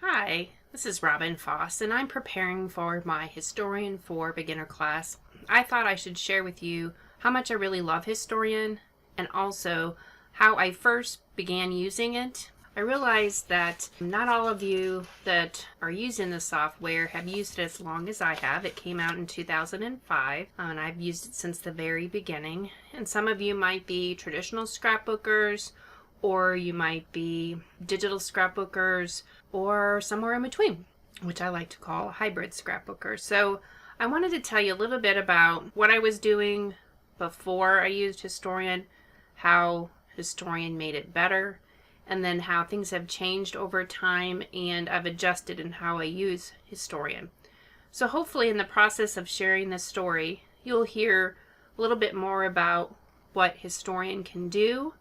Hi, this is Robin Foss, and I'm preparing for my Historian 4 beginner class. I thought I should share with you how much I really love Historian and also how I first began using it. I realized that not all of you that are using the software have used it as long as I have. It came out in 2005, and I've used it since the very beginning. And some of you might be traditional scrapbookers, or you might be digital scrapbookers, or somewhere in between, which I like to call a hybrid scrapbooker. So I wanted to tell you a little bit about what I was doing before I used Historian, how Historian made it better, and then how things have changed over time and I've adjusted in how I use Historian. So hopefully in the process of sharing this story, you'll hear a little bit more about what Historian can do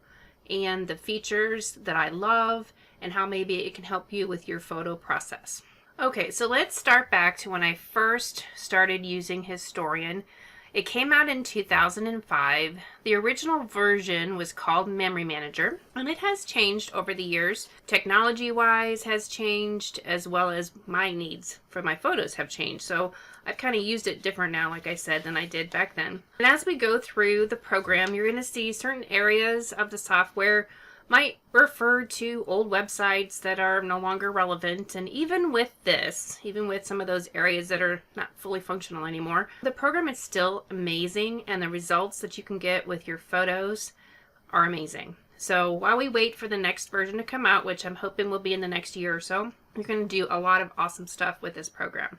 and the features that I love and how maybe it can help you with your photo process. Okay, so let's start back to when I first started using Historian. It came out in 2005. The original version was called Memory Manager, and it has changed over the years. Technology-wise has changed, as well as my needs for my photos have changed. So I've kind of used it different now, like I said, than I did back then. And as we go through the program, you're going to see certain areas of the software might refer to old websites that are no longer relevant. And even with this, even with some of those areas that are not fully functional anymore, the program is still amazing, and the results that you can get with your photos are amazing. So while we wait for the next version to come out, which I'm hoping will be in the next year or so, you're going to do a lot of awesome stuff with this program.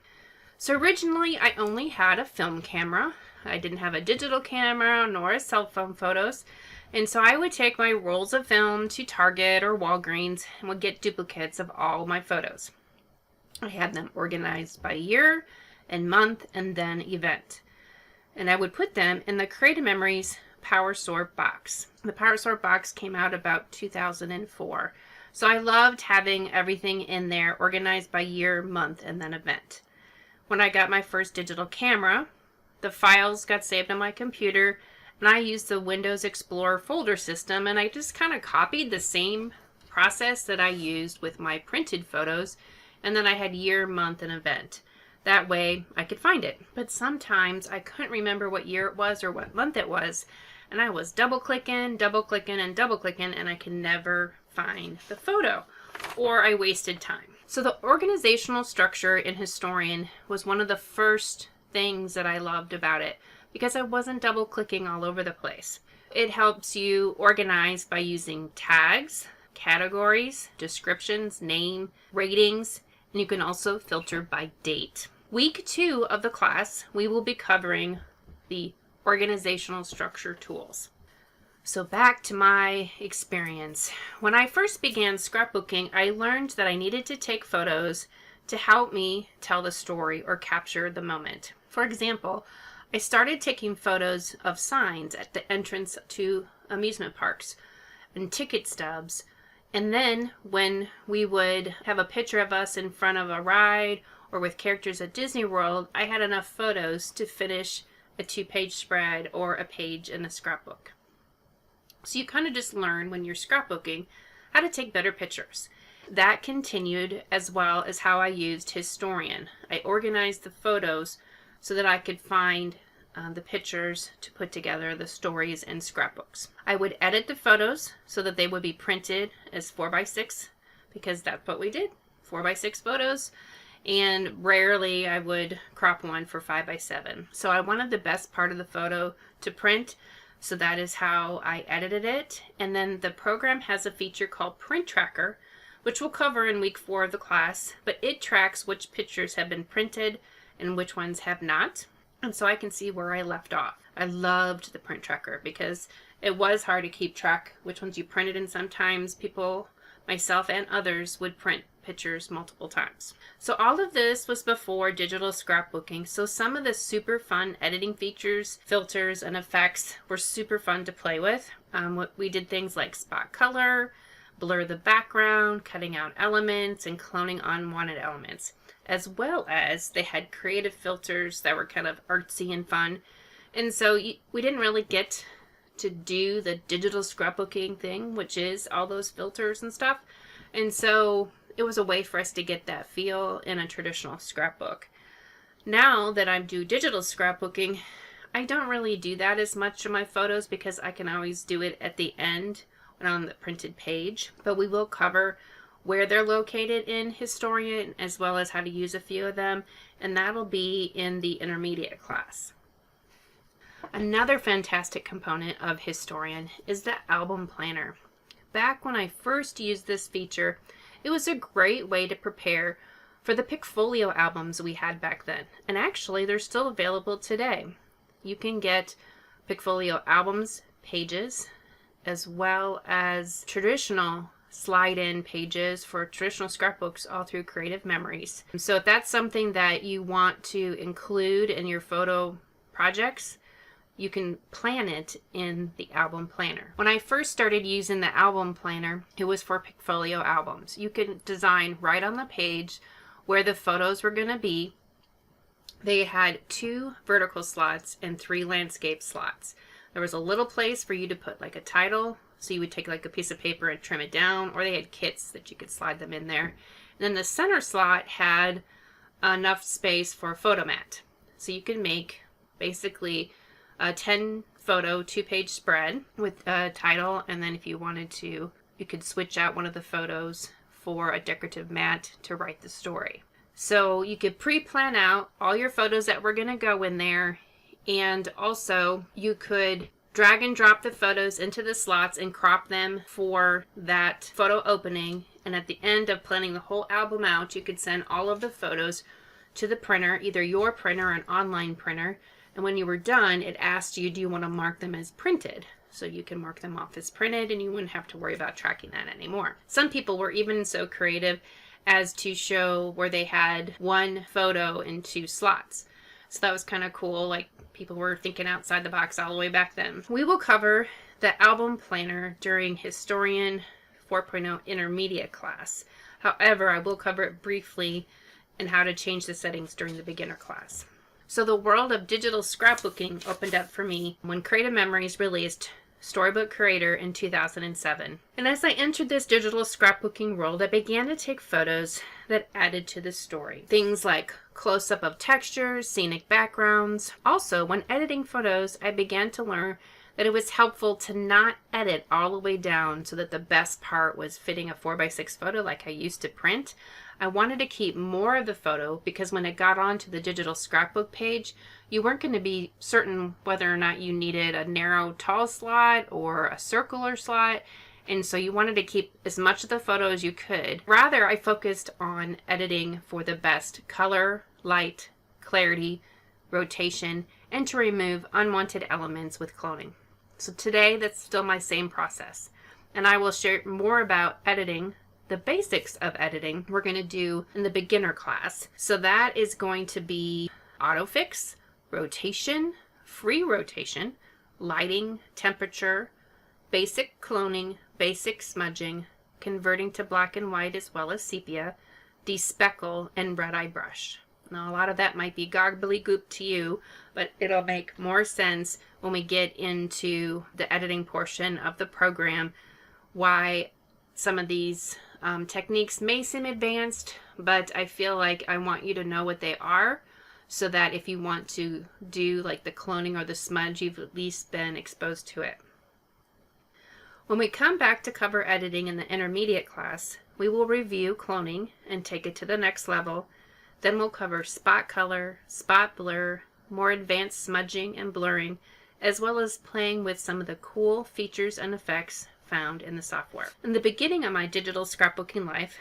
So originally I only had a film camera. I didn't have a digital camera nor a cell phone photos. And so I would take my rolls of film to Target or Walgreens and would get duplicates of all my photos. I had them organized by year and month and then event. And I would put them in the Creative Memories Power Sort box. The Power Sort box came out about 2004. So I loved having everything in there organized by year, month, and then event. When I got my first digital camera, the files got saved on my computer, and I used the Windows Explorer folder system, and I just kind of copied the same process that I used with my printed photos, and then I had year, month, and event. That way I could find it. But sometimes I couldn't remember what year it was or what month it was, and I was double-clicking, and double-clicking, and I could never find the photo, or I wasted time. So the organizational structure in Historian was one of the first things that I loved about it, because I wasn't double clicking all over the place. It helps you organize by using tags, categories, descriptions, name, ratings, and you can also filter by date. Week 2 of the class, we will be covering the organizational structure tools. So back to my experience. When I first began scrapbooking, I learned that I needed to take photos to help me tell the story or capture the moment. For example, I started taking photos of signs at the entrance to amusement parks and ticket stubs. And then when we would have a picture of us in front of a ride or with characters at Disney World, I had enough photos to finish a 2-page spread or a page in a scrapbook. So you kind of just learn when you're scrapbooking how to take better pictures. That continued as well as how I used Historian. I organized the photos so that I could find the pictures to put together the stories in scrapbooks. I would edit the photos so that they would be printed as 4x6, because that's what we did, 4x6 photos, and rarely I would crop one for 5x7. So I wanted the best part of the photo to print, so that is how I edited it. And then the program has a feature called Print Tracker, which we'll cover in week 4 of the class, but it tracks which pictures have been printed and which ones have not. And so I can see where I left off. I loved the Print Tracker because it was hard to keep track which ones you printed, and sometimes people, myself and others, would print pictures multiple times. So all of this was before digital scrapbooking, so some of the super fun editing features, filters, and effects were super fun to play with. We did things like spot color, blur the background, cutting out elements, and cloning unwanted elements, as well as they had creative filters that were kind of artsy and fun. And so we didn't really get to do the digital scrapbooking thing, which is all those filters and stuff. And so it was a way for us to get that feel in a traditional scrapbook. Now that I do digital scrapbooking, I don't really do that as much in my photos because I can always do it at the end when on the printed page. But we will cover where they're located in Historian as well as how to use a few of them, and that'll be in the intermediate class. Another fantastic component of Historian is the album planner. Back when I first used this feature, it was a great way to prepare for the Picfolio albums we had back then. And actually, they're still available today. You can get Picfolio albums, pages, as well as traditional slide-in pages for traditional scrapbooks all through Creative Memories. So if that's something that you want to include in your photo projects, you can plan it in the album planner. When I first started using the album planner, it was for Picfolio albums. You can design right on the page where the photos were going to be. They had 2 vertical slots and 3 landscape slots. There was a little place for you to put like a title, so you would take like a piece of paper and trim it down, or they had kits that you could slide them in there. And then the center slot had enough space for a photo mat. So you could make basically a 10 photo 2-page spread with a title, and then if you wanted to, you could switch out one of the photos for a decorative mat to write the story. So you could pre-plan out all your photos that were going to go in there, and also you could drag and drop the photos into the slots and crop them for that photo opening. And at the end of planning the whole album out, you could send all of the photos to the printer, either your printer or an online printer. And when you were done, it asked you, do you want to mark them as printed? So you can mark them off as printed and you wouldn't have to worry about tracking that anymore. Some people were even so creative as to show where they had 1 photo in 2 slots. So that was kind of cool. Like, people were thinking outside the box all the way back then. We will cover the album planner during Historian 4.0 intermediate class. However, I will cover it briefly and how to change the settings during the beginner class. So the world of digital scrapbooking opened up for me when Creative Memories released Storybook Creator in 2007. And as I entered this digital scrapbooking world, I began to take photos that added to the story. Things like close-up of textures, scenic backgrounds. Also, when editing photos, I began to learn that it was helpful to not edit all the way down so that the best part was fitting a 4x6 photo like I used to print. I wanted to keep more of the photo because when it got onto the digital scrapbook page, you weren't going to be certain whether or not you needed a narrow, tall slot or a circular slot. And so you wanted to keep as much of the photo as you could. Rather, I focused on editing for the best color, light, clarity, rotation, and to remove unwanted elements with cloning. So today, that's still my same process. And I will share more about editing. The basics of editing we're going to do in the beginner class. So that is going to be autofix, rotation, free rotation, lighting, temperature, basic cloning, basic smudging, converting to black and white as well as sepia, despeckle, and red eye brush. Now a lot of that might be gobbledygook to you, but it'll make more sense when we get into the editing portion of the program, why some of these techniques may seem advanced, but I feel like I want you to know what they are so that if you want to do like the cloning or the smudge, you've at least been exposed to it. When we come back to cover editing in the intermediate class, we will review cloning and take it to the next level. Then we'll cover spot color, spot blur, more advanced smudging and blurring, as well as playing with some of the cool features and effects found in the software. In the beginning of my digital scrapbooking life,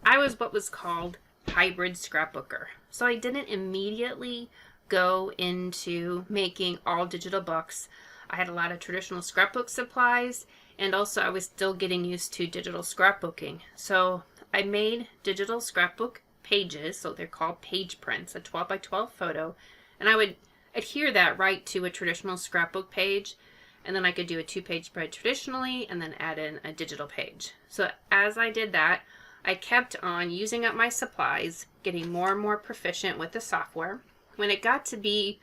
I was what was called hybrid scrapbooker. So I didn't immediately go into making all digital books. I had a lot of traditional scrapbook supplies, and also I was still getting used to digital scrapbooking. So I made digital scrapbook pages, so they're called page prints, a 12 by 12 photo, and I would adhere that right to a traditional scrapbook page, and then I could do a 2-page spread traditionally and then add in a digital page. So as I did that, I kept on using up my supplies, getting more and more proficient with the software. When it got to be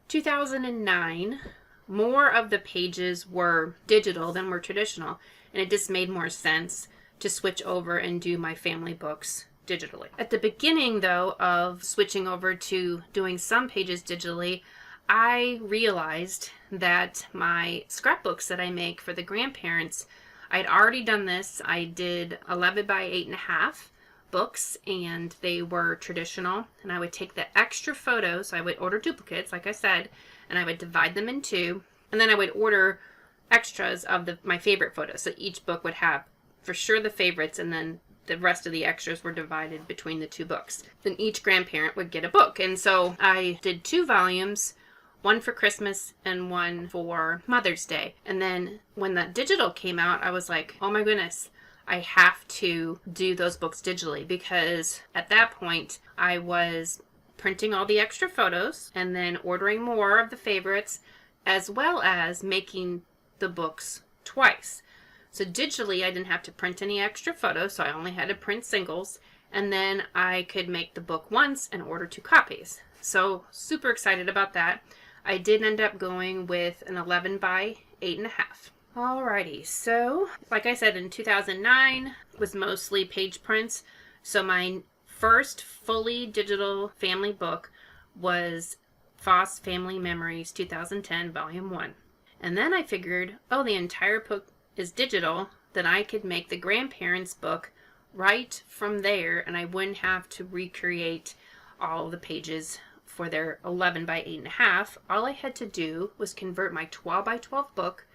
2009, more of the pages were digital than were traditional, and it just made more sense to switch over and do my family books digitally. At the beginning, though, of switching over to doing some pages digitally, I realized that my scrapbooks that I make for the grandparents, I'd already done this. I did 11 by 8.5 books, and they were traditional, and I would take the extra photos. I would order duplicates, like I said, and I would divide them in two, and then I would order extras of my favorite photos. So each book would have for sure the favorites, and then the rest of the extras were divided between the two books. Then each grandparent would get a book. And so I did 2 volumes, one for Christmas and one for Mother's Day. And then when the digital came out, I was like, oh my goodness, I have to do those books digitally, because at that point I was printing all the extra photos and then ordering more of the favorites, as well as making the books twice. So digitally, I didn't have to print any extra photos, so I only had to print singles, and then I could make the book once and order 2 copies. So super excited about that. I did end up going with an 11 by 8.5. Alrighty, so like I said, in 2009 was mostly page prints. So my first fully digital family book was Foss Family Memories 2010 Volume 1. And then I figured, oh, the entire book is digital, then I could make the grandparents' book right from there, and I wouldn't have to recreate all the pages for their 11 by 8.5. All I had to do was convert my 12 by 12 book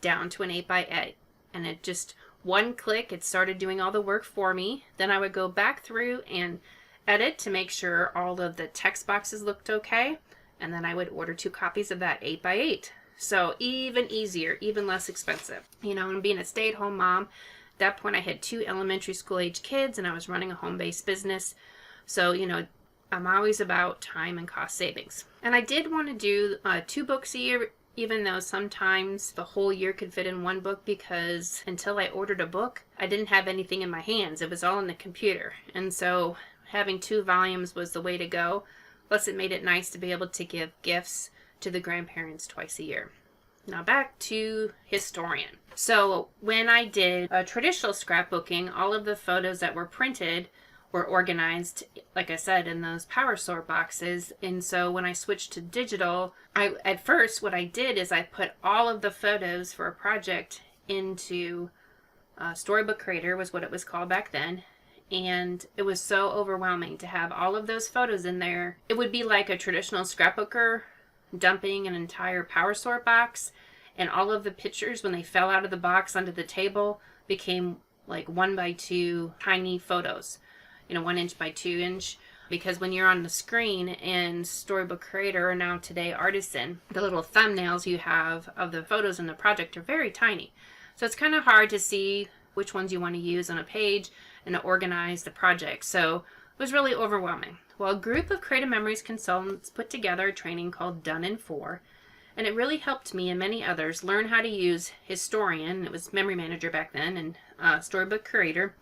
down to an 8 by 8. And it just, one click, it started doing all the work for me. Then I would go back through and edit to make sure all of the text boxes looked okay. And then I would order 2 copies of that 8 by 8. So even easier, even less expensive. You know, and being a stay-at-home mom, at that point I had 2 elementary school age kids and I was running a home-based business. So, you know, I'm always about time and cost savings. And I did want to do 2 books a year, even though sometimes the whole year could fit in 1 book, because until I ordered a book, I didn't have anything in my hands. It was all in the computer. And so having 2 volumes was the way to go. Plus it made it nice to be able to give gifts to the grandparents twice a year. Now back to Historian. So when I did a traditional scrapbooking, all of the photos that were printed were organized, like I said, in those power sort boxes. And so when I switched to digital, at first what I did is I put all of the photos for a project into Storybook Creator, was what it was called back then. And it was so overwhelming to have all of those photos in there. It would be like a traditional scrapbooker dumping an entire power sort box, and all of the pictures, when they fell out of the box onto the table, became like 1 by 2 tiny photos, you know, 1 inch by 2 inch. Because when you're on the screen in Storybook Creator, or now today Artisan, the little thumbnails you have of the photos in the project are very tiny. So it's kind of hard to see which ones you want to use on a page and to organize the project. So it was really overwhelming. Well, a group of Creative Memories consultants put together a training called Done in 4, and it really helped me and many others learn how to use Historian, it was Memory Manager back then, and Storybook Creator,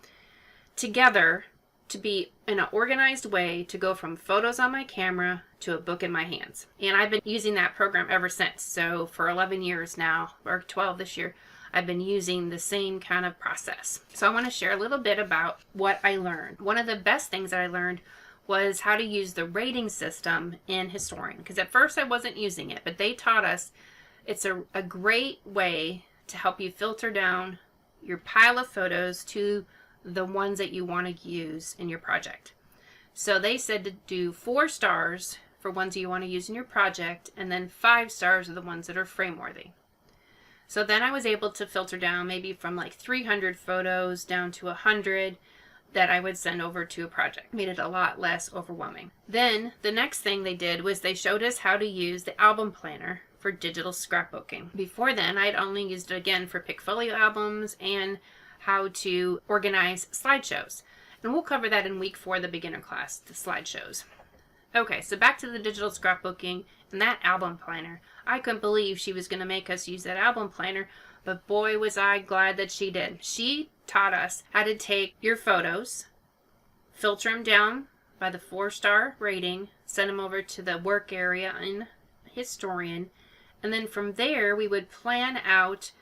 together to be in an organized way to go from photos on my camera to a book in my hands. And I've been using that program ever since. So for 11 years now, or 12 this year, I've been using the same kind of process. So I want to share a little bit about what I learned. One of the best things that I learned was how to use the rating system in Historian. Because at first I wasn't using it, but they taught us it's a great way to help you filter down your pile of photos to the ones that you want to use in your project. So they said to do 4 stars for ones you want to use in your project, and then 5 stars are the ones that are frame-worthy. So then I was able to filter down maybe from like 300 photos down to 100 that I would send over to a project. Made it a lot less overwhelming. Then the next thing they did was they showed us how to use the album planner for digital scrapbooking. Before then, I'd only used it again for Pickfolio albums and how to organize slideshows. And we'll cover that in week 4, the beginner class, the slideshows. Okay, so back to the digital scrapbooking and that album planner. I couldn't believe she was going to make us use that album planner, but boy was I glad that she did. She taught us how to take your photos, filter them down by the 4-star rating, send them over to the work area in Historian, and then from there we would plan out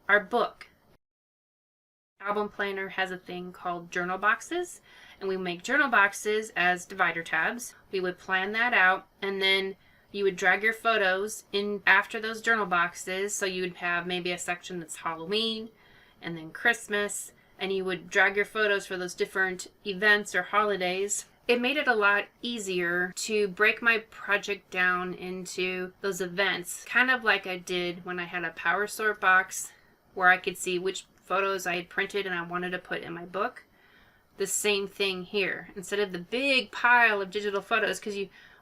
our book. Album Planner has a thing called journal boxes, and we make journal boxes as divider tabs. We would plan that out, and then you would drag your photos in after those journal boxes. So you would have maybe a section that's Halloween and then Christmas, and you would drag your photos for those different events or holidays. It made it a lot easier to break my project down into those events, kind of like I did when I had a power sort box where I could see which photos I had printed and I wanted to put in my book. The same thing here. Instead of the big pile of digital photos, because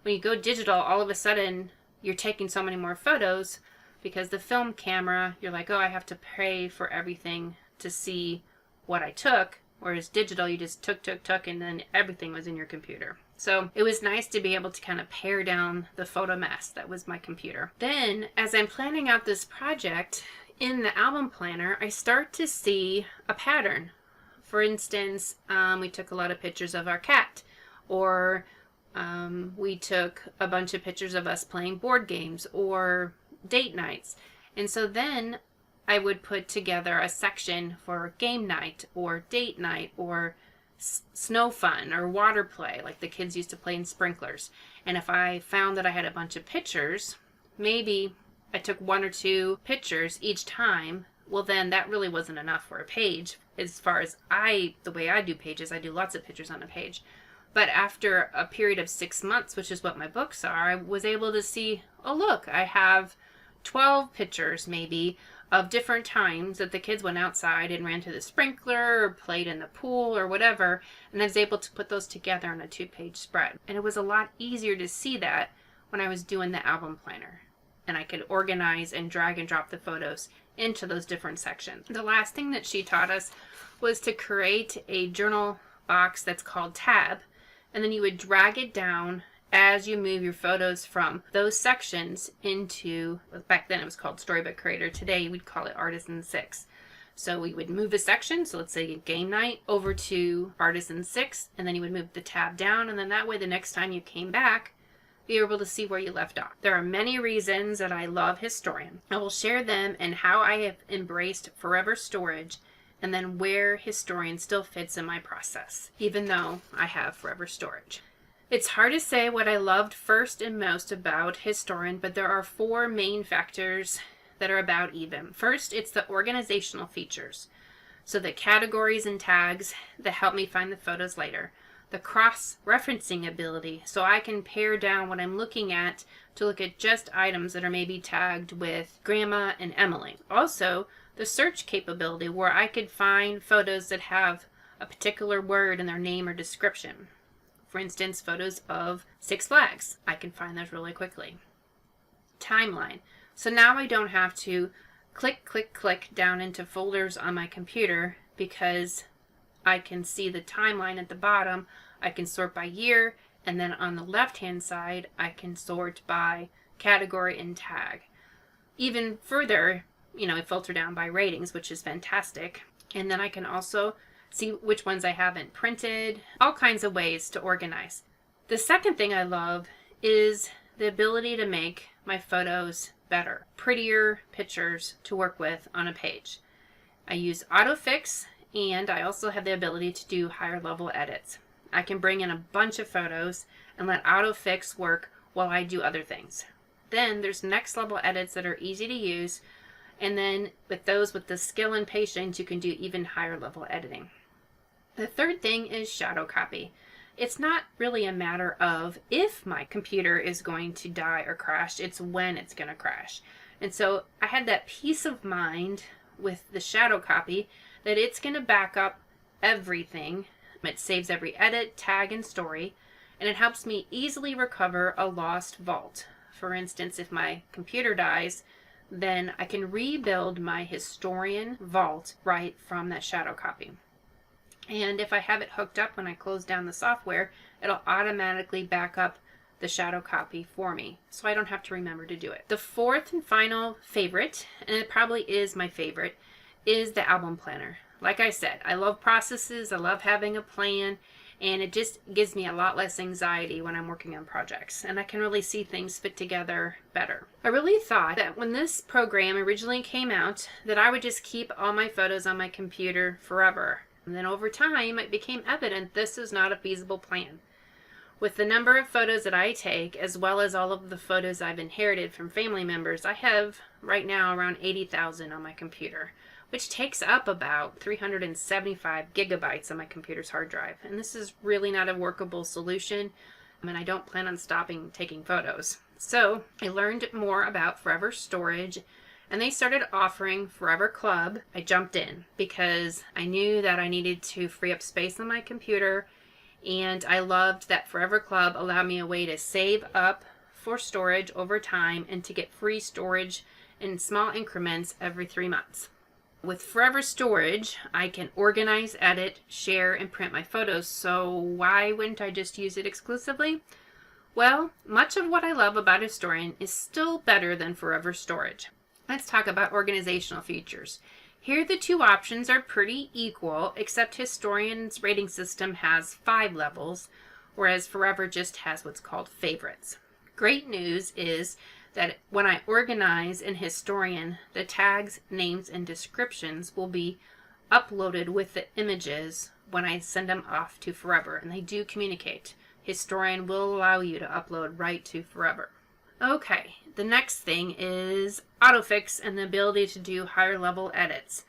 when you go digital, all of a sudden you're taking so many more photos, because the film camera, you're like, oh, I have to pay for everything to see what I took. Whereas digital, you just took, and then everything was in your computer. So it was nice to be able to kind of pare down the photo mess that was my computer. Then, as I'm planning out this project in the album planner, I start to see a pattern. For instance, we took a lot of pictures of our cat, or we took a bunch of pictures of us playing board games or date nights. And so then I would put together a section for game night or date night or snow fun or water play, like the kids used to play in sprinklers. And if I found that I had a bunch of pictures, maybe I took 1 or 2 pictures each time. Well, then that really wasn't enough for a page. As far as the way I do pages, I do lots of pictures on a page. But after a period of 6 months, which is what my books are, I was able to see, oh look, I have 12 pictures maybe of different times that the kids went outside and ran to the sprinkler or played in the pool or whatever, and I was able to put those together on a 2-page spread. And it was a lot easier to see that when I was doing the album planner, and I could organize and drag and drop the photos into those different sections. The last thing that she taught us was to create a journal box that's called Tab, and then you would drag it down as you move your photos from those sections into, back then it was called Storybook Creator, today we'd call it Artisan 6. So we would move a section, so let's say game night, over to Artisan 6, and then you would move the tab down, and then that way the next time you came back, you were able to see where you left off. There are many reasons that I love Historian. I will share them and how I have embraced forever storage, and then where Historian still fits in my process, even though I have forever storage. It's hard to say what I loved first and most about Historian, but there are 4 main factors that are about even. First, it's the organizational features. So the categories and tags that help me find the photos later. The cross-referencing ability, so I can pare down what I'm looking at to look at just items that are maybe tagged with Grandma and Emily. Also, the search capability, where I could find photos that have a particular word in their name or description. For instance, photos of Six Flags. I can find those really quickly. Timeline. So now I don't have to click down into folders on my computer, because I can see the timeline at the bottom. I can sort by year, and then on the left-hand side, I can sort by category and tag. Even further, I filter down by ratings, which is fantastic. And then I can also see which ones I haven't printed, all kinds of ways to organize. The second thing I love is the ability to make my photos better, prettier pictures to work with on a page. I use autofix, and I also have the ability to do higher level edits. I can bring in a bunch of photos and let autofix work while I do other things. Then there's next level edits that are easy to use, and then with the skill and patience, you can do even higher level editing. The third thing is shadow copy. It's not really a matter of if my computer is going to die or crash, it's when it's going to crash. And so I had that peace of mind with the shadow copy that it's going to back up everything. It saves every edit, tag, and story, and it helps me easily recover a lost vault. For instance, if my computer dies, then I can rebuild my Historian vault right from that shadow copy. And if I have it hooked up when I close down the software, it'll automatically back up the shadow copy for me, so I don't have to remember to do it. The fourth and final favorite, and it probably is my favorite, is the album planner. Like I said, I love processes, I love having a plan, and it just gives me a lot less anxiety when I'm working on projects, and I can really see things fit together better. I really thought that when this program originally came out that I would just keep all my photos on my computer forever. And then over time it became evident this is not a feasible plan. With the number of photos that I take, as well as all of the photos I've inherited from family members, I have right now around 80,000 on my computer, which takes up about 375 gigabytes on my computer's hard drive. And this is really not a workable solution, and I don't plan on stopping taking photos. So I learned more about Forever Storage, and they started offering Forever Club. I jumped in because I knew that I needed to free up space on my computer, and I loved that Forever Club allowed me a way to save up for storage over time and to get free storage in small increments every 3 months. With Forever Storage, I can organize, edit, share, and print my photos, so why wouldn't I just use it exclusively? Well, much of what I love about Historian is still better than Forever Storage. Let's talk about organizational features. Here the two options are pretty equal, except Historian's rating system has 5 levels, whereas Forever just has what's called favorites. Great news is that when I organize in Historian, the tags, names, and descriptions will be uploaded with the images when I send them off to Forever, and they do communicate. Historian will allow you to upload right to Forever. Okay, the next thing is autofix and the ability to do higher level edits.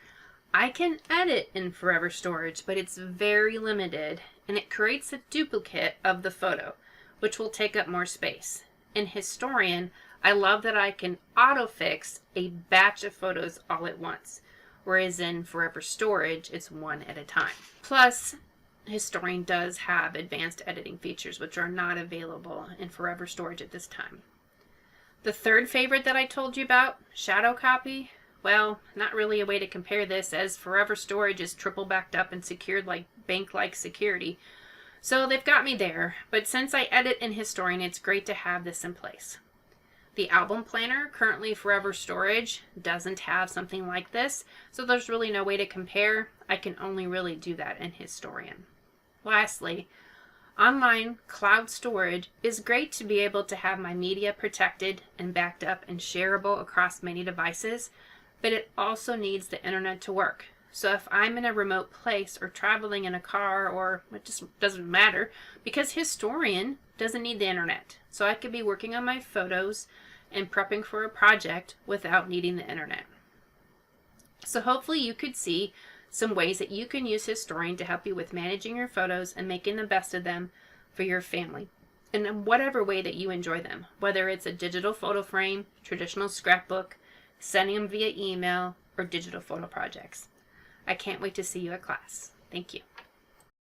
I can edit in Forever Storage, but it's very limited, and it creates a duplicate of the photo, which will take up more space. In Historian, I love that I can autofix a batch of photos all at once, whereas in Forever Storage, it's one at a time. Plus, Historian does have advanced editing features, which are not available in Forever Storage at this time. The third favorite that I told you about, Shadow Copy, well, not really a way to compare this, as Forever Storage is triple backed up and secured like bank-like security. So they've got me there, but since I edit in Historian, it's great to have this in place. The album planner, currently Forever Storage, doesn't have something like this, so there's really no way to compare. I can only really do that in Historian. Lastly, online cloud storage is great to be able to have my media protected and backed up and shareable across many devices, but it also needs the internet to work. So if I'm in a remote place or traveling in a car, or it just doesn't matter, because Historian doesn't need the internet. So I could be working on my photos and prepping for a project without needing the internet. So hopefully you could see some ways that you can use Historian to help you with managing your photos and making the best of them for your family, in whatever way that you enjoy them, whether it's a digital photo frame, traditional scrapbook, sending them via email, or digital photo projects. I can't wait to see you at class. Thank you.